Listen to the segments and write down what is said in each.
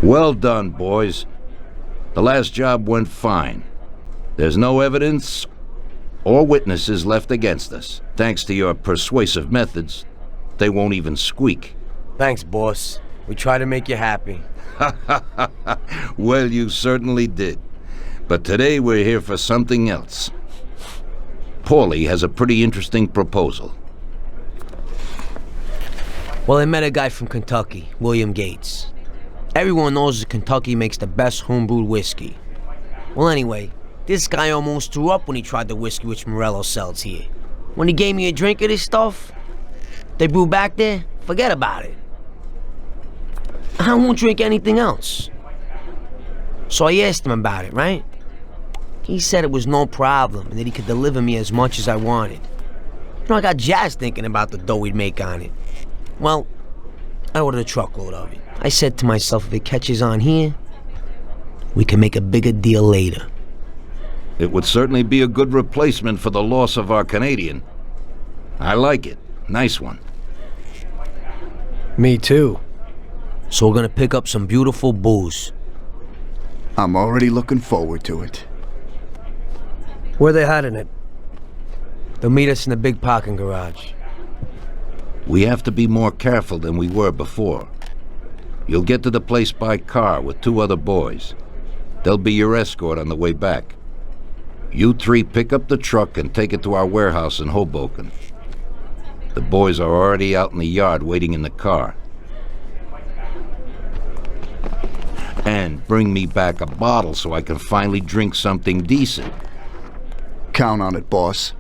Well done, boys. The last job went fine. There's no evidence or witnesses left against us. Thanks to your persuasive methods, they won't even squeak. Thanks, boss. We try to make you happy. Well, you certainly did. But today we're here for something else. Paulie has a pretty interesting proposal. Well, I met a guy from Kentucky, William Gates. Everyone knows that Kentucky makes the best homebrewed whiskey. Well, anyway, this guy almost threw up when he tried the whiskey which Morello sells here. When he gave me a drink of this stuff they brew back there, forget about it. I won't drink anything else. So I asked him about it, right? He said it was no problem and that he could deliver me as much as I wanted. You know, I got jazzed thinking about the dough we'd make on it. Well, I ordered a truckload of it. I said to myself, if it catches on here, we can make a bigger deal later. It would certainly be a good replacement for the loss of our Canadian. I like it. Nice one. Me too. So we're gonna pick up some beautiful booze. I'm already looking forward to it. Where they hiding it? They'll meet us in the big parking garage. We have to be more careful than we were before. You'll get to the place by car with 2 other boys. They'll be your escort on the way back. You 3 pick up the truck and take it to our warehouse in Hoboken. The boys are already out in the yard waiting in the car. And bring me back a bottle so I can finally drink something decent. Count on it, boss.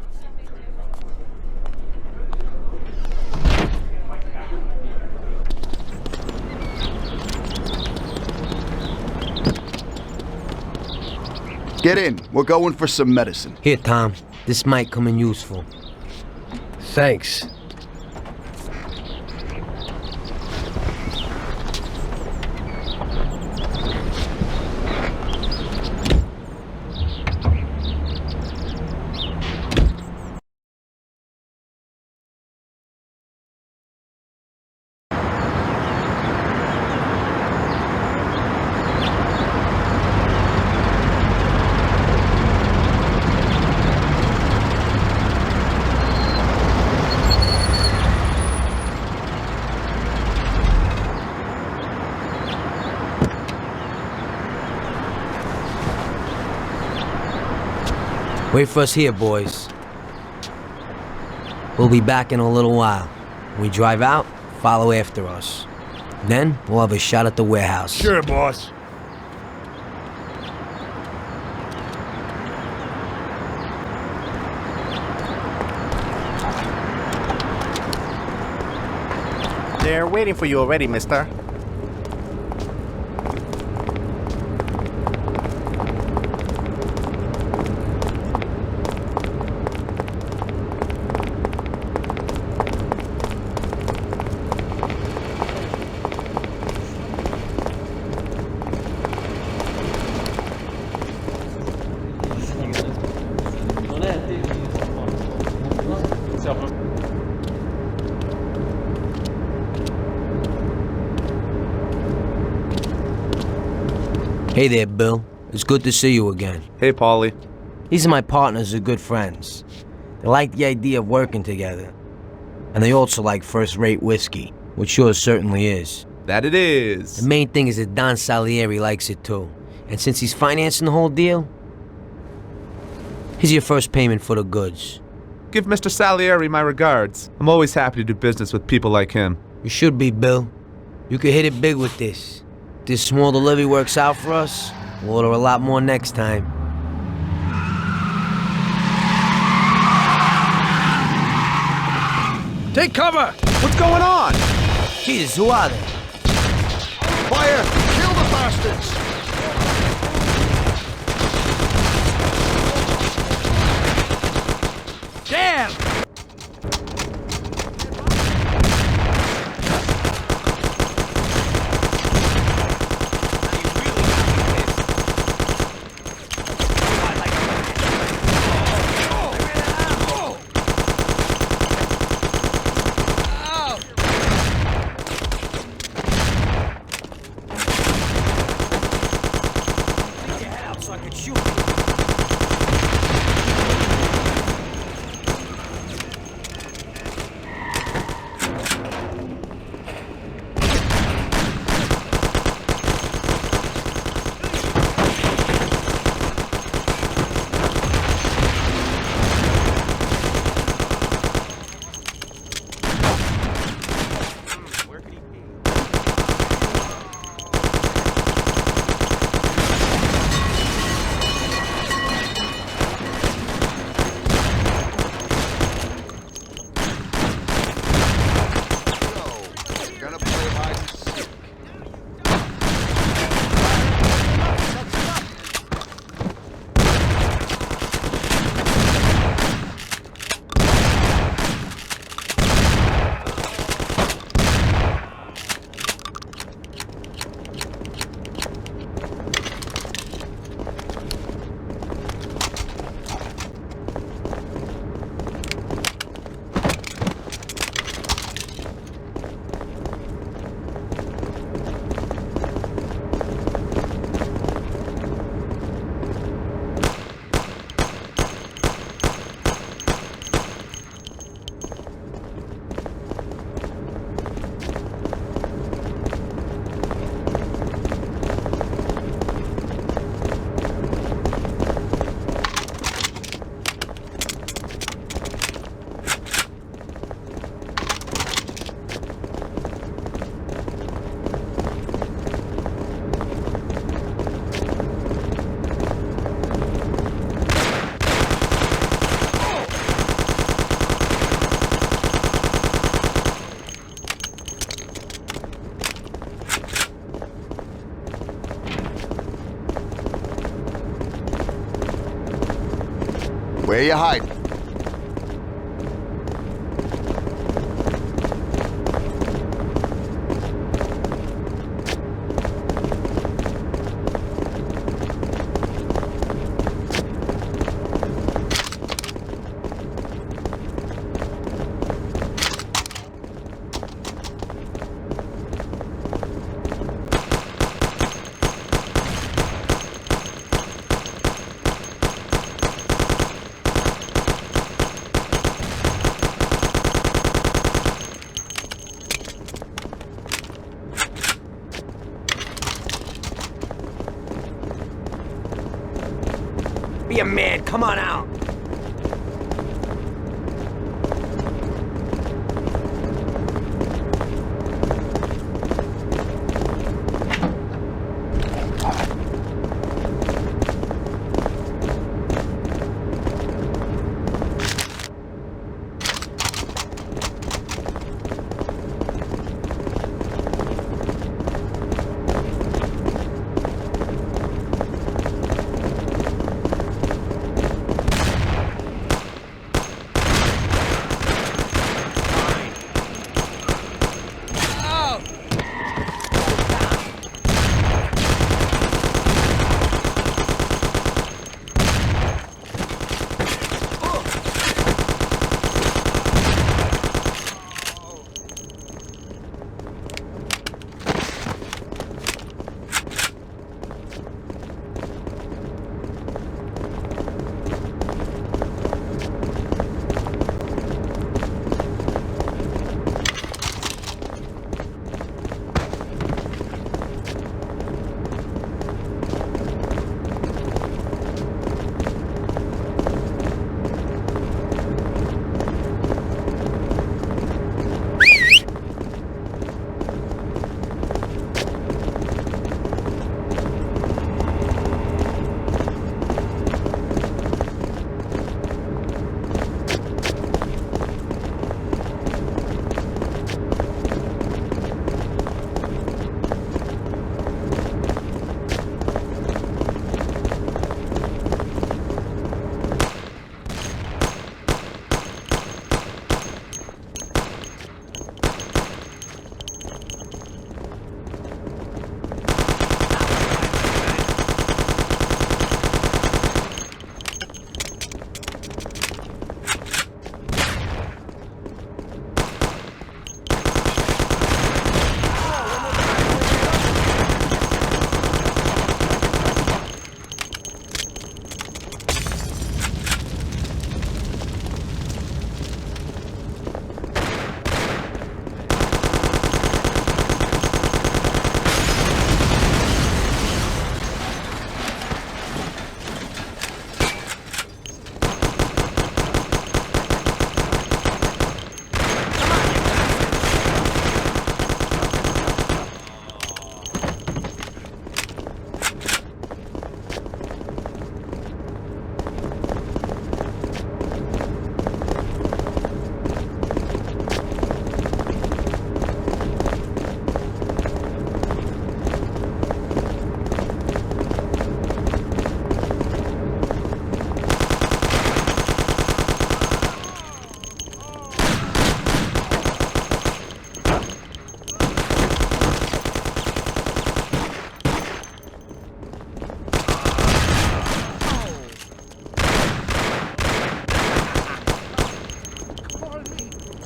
Get in. We're going for some medicine. Here, Tom. This might come in useful. Thanks. Wait for us here, boys. We'll be back in a little while. When we drive out, follow after us. Then, we'll have a shot at the warehouse. Sure, boss. They're waiting for you already, mister. Hey there, Bill. It's good to see you again. Hey, Paulie. These are my partners who are good friends. They like the idea of working together. And they also like first-rate whiskey, which yours certainly is. That it is. The main thing is that Don Salieri likes it too. And since he's financing the whole deal, here's your first payment for the goods. Give Mr. Salieri my regards. I'm always happy to do business with people like him. You should be, Bill. You could hit it big with this. If this small delivery works out for us, we'll order a lot more next time. Take cover! What's going on? Jesus, who are they? Fire! Kill the bastards! Damn! shoot. Gonna play hide and seek. Where you hiding? Be a man, come on out.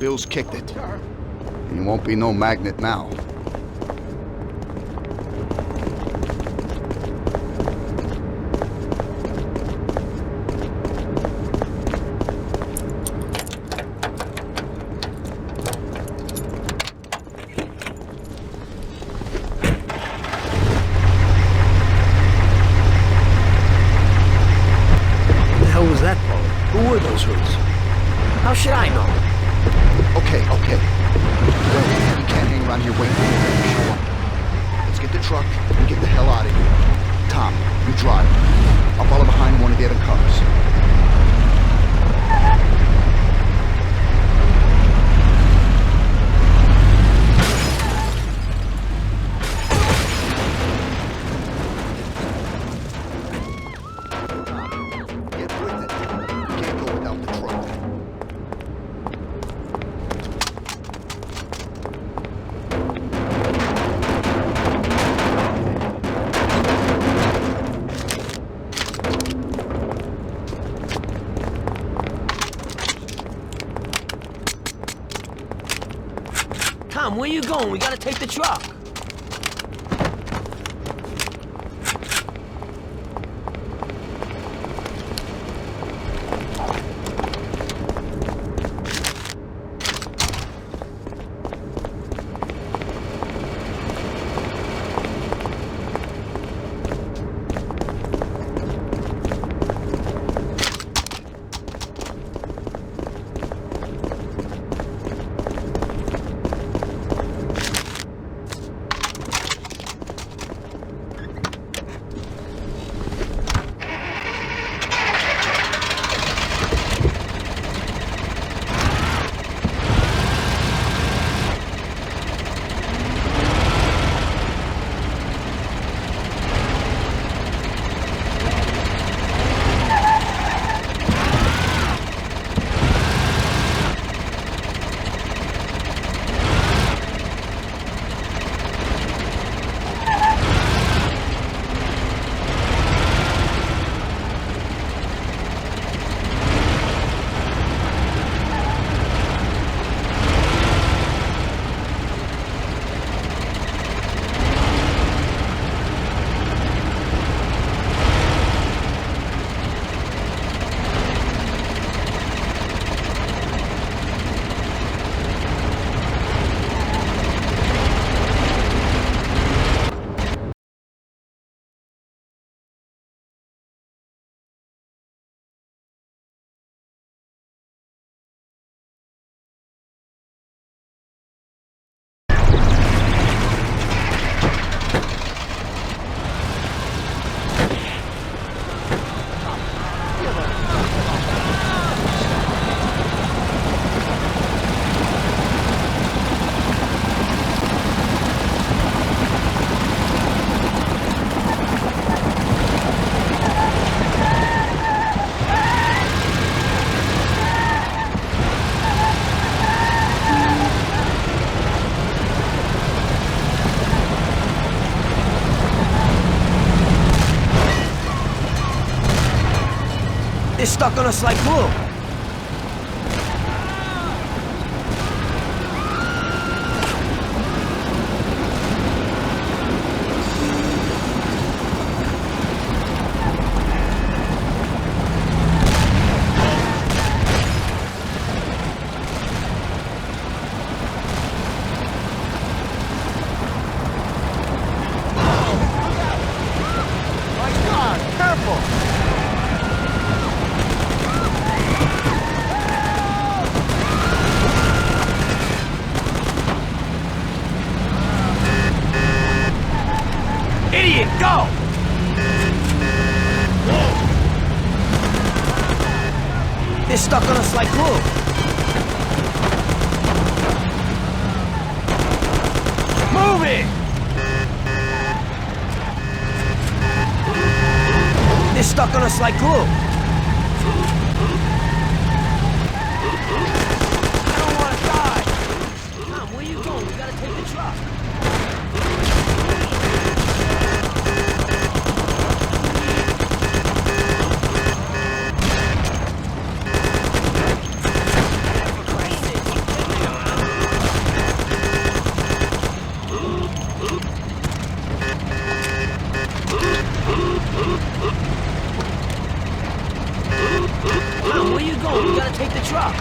Bill's kicked it. And he won't be no magnet now. What the hell was that, Paul? Who were those hoods? How should I know? Okay. Well, we can't hang around here waiting for him to show up. Let's get the truck and get the hell out of here. Tom, you drive. I'll follow behind one of the other cars. Get with it. We can't go without the truck. Tom, where you going? We gotta take the truck. They're stuck on us like glue. My God, careful! Idiot, go! They're stuck on us like glue. Move it! They're stuck on us like glue. I don't want to die. Tom, where you going? We gotta take the truck. We gotta take the truck.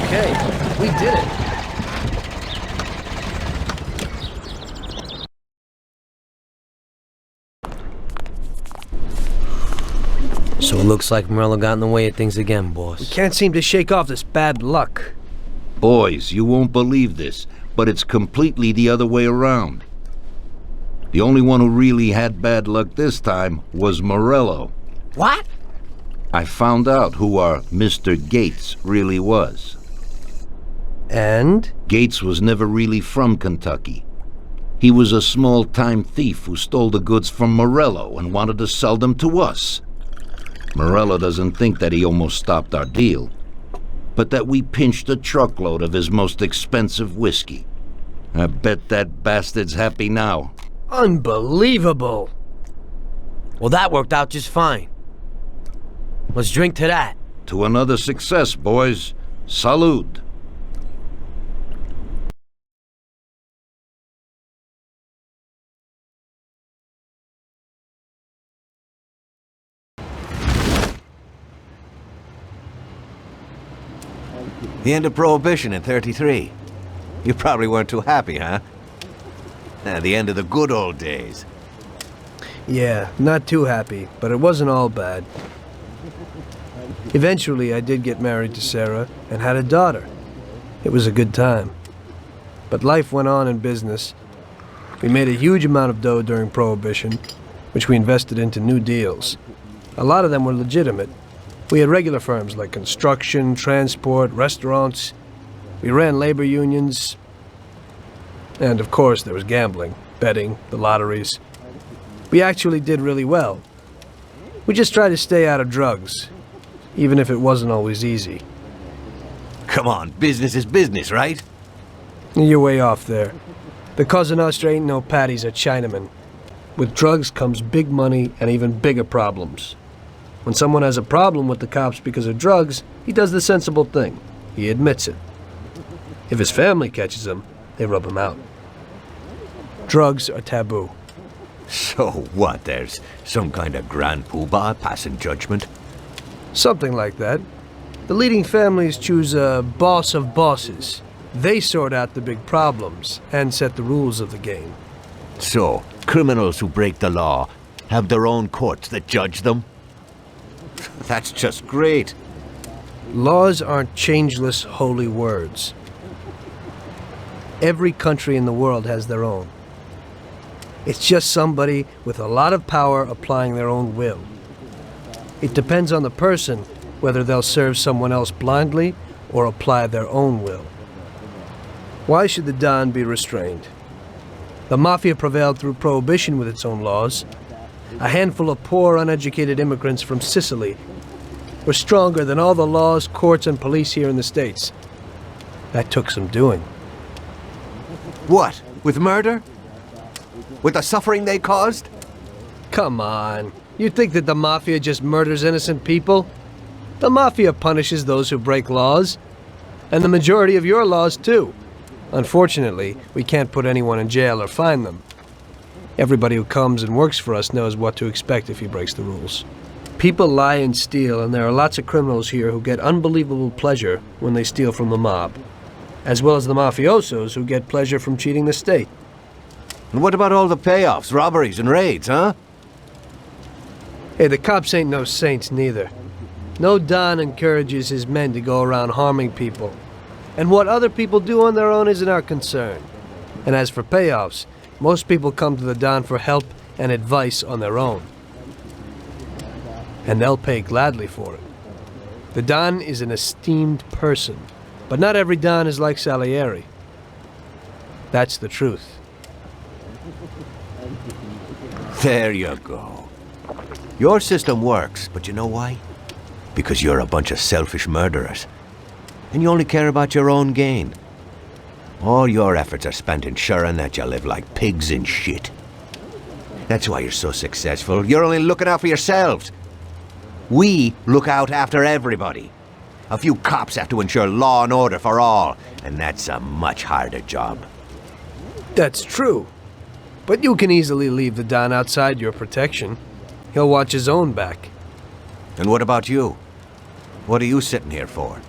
Okay, we did it. So it looks like Morello got in the way of things again, boss. Can't seem to shake off this bad luck. Boys, you won't believe this, but it's completely the other way around. The only one who really had bad luck this time was Morello. What? I found out who our Mr. Gates really was. And? Gates was never really from Kentucky. He was a small-time thief who stole the goods from Morello and wanted to sell them to us. Morello doesn't think that he almost stopped our deal, but that we pinched a truckload of his most expensive whiskey. I bet that bastard's happy now. Unbelievable! Well, that worked out just fine. Let's drink to that. To another success, boys. Salud. The end of Prohibition in '33. You probably weren't too happy, huh? The end of the good old days. Yeah, not too happy, but it wasn't all bad. Eventually, I did get married to Sarah and had a daughter. It was a good time. But life went on in business. We made a huge amount of dough during Prohibition, which we invested into new deals. A lot of them were legitimate. We had regular firms like construction, transport, restaurants. We ran labor unions. And of course, there was gambling, betting, the lotteries. We actually did really well. We just tried to stay out of drugs, even if it wasn't always easy. Come on, business is business, right? You're way off there. The Cosa Nostra ain't no patties or Chinamen. With drugs comes big money and even bigger problems. When someone has a problem with the cops because of drugs, he does the sensible thing. He admits it. If his family catches him, they rub him out. Drugs are taboo. So what, there's some kind of grand poobah passing judgment? Something like that. The leading families choose a boss of bosses. They sort out the big problems and set the rules of the game. So, criminals who break the law have their own courts that judge them? That's just great. Laws aren't changeless holy words. Every country in the world has their own. It's just somebody with a lot of power applying their own will. It depends on the person whether they'll serve someone else blindly or apply their own will. Why should the Don be restrained? The Mafia prevailed through Prohibition with its own laws. A handful of poor, uneducated immigrants from Sicily were stronger than all the laws, courts, and police here in the States. That took some doing. What, with murder? With the suffering they caused? Come on. You think that the Mafia just murders innocent people? The Mafia punishes those who break laws. And the majority of your laws, too. Unfortunately, we can't put anyone in jail or fine them. Everybody who comes and works for us knows what to expect if he breaks the rules. People lie and steal, and there are lots of criminals here who get unbelievable pleasure when they steal from the mob, as well as the mafiosos who get pleasure from cheating the state. And what about all the payoffs, robberies, and raids, huh? Hey, the cops ain't no saints neither. No Don encourages his men to go around harming people. And what other people do on their own isn't our concern. And as for payoffs, most people come to the Don for help and advice on their own. And they'll pay gladly for it. The Don is an esteemed person, but not every Don is like Salieri. That's the truth. There you go. Your system works, but you know why? Because you're a bunch of selfish murderers. And you only care about your own gain. All your efforts are spent ensuring that you live like pigs in shit. That's why you're so successful. You're only looking out for yourselves. We look out after everybody. A few cops have to ensure law and order for all, and that's a much harder job. That's true. But you can easily leave the Don outside your protection. He'll watch his own back. And what about you? What are you sitting here for?